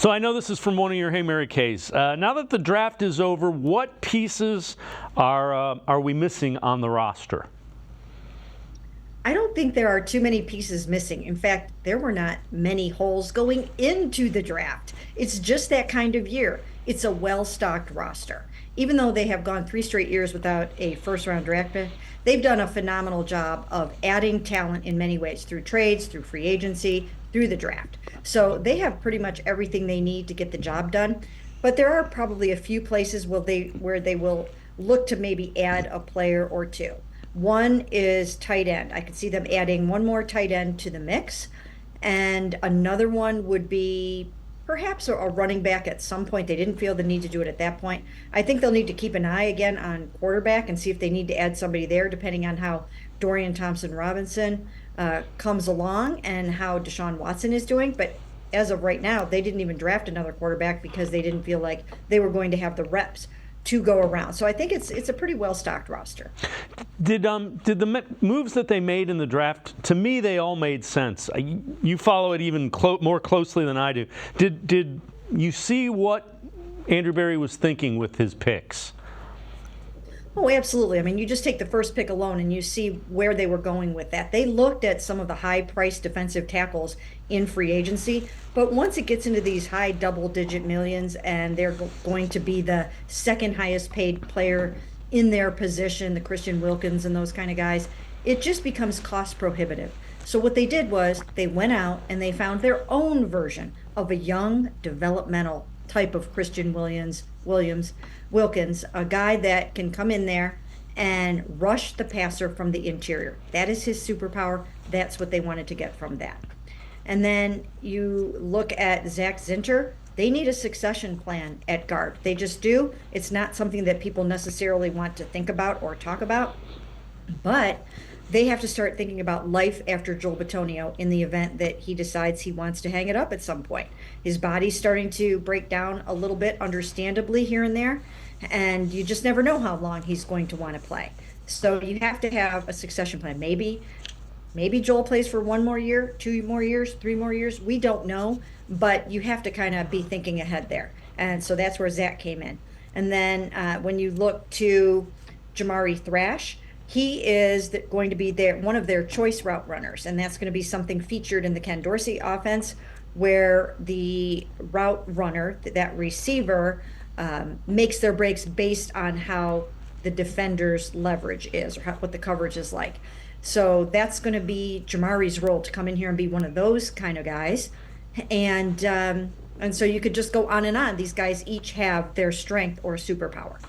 So I know this is from one of your Hey Mary Kays. Now that the draft is over, what pieces are we missing on the roster? I don't think there are too many pieces missing. In fact, there were not many holes going into the draft. It's just that kind of year. It's a well-stocked roster. Even though they have gone 3 straight years without a first-round draft pick, they've done a phenomenal job of adding talent in many ways through trades, through free agency, through the draft. So they have pretty much everything they need to get the job done. But there are probably a few places where they will look to maybe add a player or two. One is tight end. I could see them adding one more tight end to the mix. And another one would be perhaps a running back at some point. They didn't feel the need to do it at that point. I think they'll need to keep an eye again on quarterback and see if they need to add somebody there, depending on how Dorian Thompson Robinson comes along and how Deshaun Watson is doing. But as of right now, they didn't even draft another quarterback because they didn't feel like they were going to have the reps to go around. So I think it's a pretty well-stocked roster. Did the moves that they made in the draft, to me, they all made sense. You follow it even more closely than I do. Did you see what Andrew Berry was thinking with his picks? Oh, absolutely. I mean, you just take the first pick alone and you see where they were going with that. They looked at some of the high-priced defensive tackles in free agency, but once it gets into these high double-digit millions and they're going to be the second highest paid player in their position, the Christian Wilkins and those kind of guys, it just becomes cost prohibitive. So what they did was they went out and they found their own version of a young developmental type of Christian Wilkins, a guy that can come in there and rush the passer from the interior. That is his superpower. That's what they wanted to get from that. And then you look at Zach Zinter. They need a succession plan at guard. They just do. It's not something that people necessarily want to think about or talk about, but they have to start thinking about life after Joel Bitonio in the event that he decides he wants to hang it up at some point. His body's starting to break down a little bit, understandably, here and there, and you just never know how long he's going to want to play. So you have to have a succession plan. Maybe Joel plays for 1 more year, 2 more years, 3 more years. We don't know, but you have to kind of be thinking ahead there. And so that's where Zach came in. And then when you look to Jamari Thrash, he is going to be one of their choice route runners, and that's going to be something featured in the Ken Dorsey offense, where the route runner, that receiver, makes their breaks based on how the defender's leverage is or what the coverage is like. So that's going to be Jamari's role, to come in here and be one of those kind of guys. And so you could just go on and on. These guys each have their strength or superpower.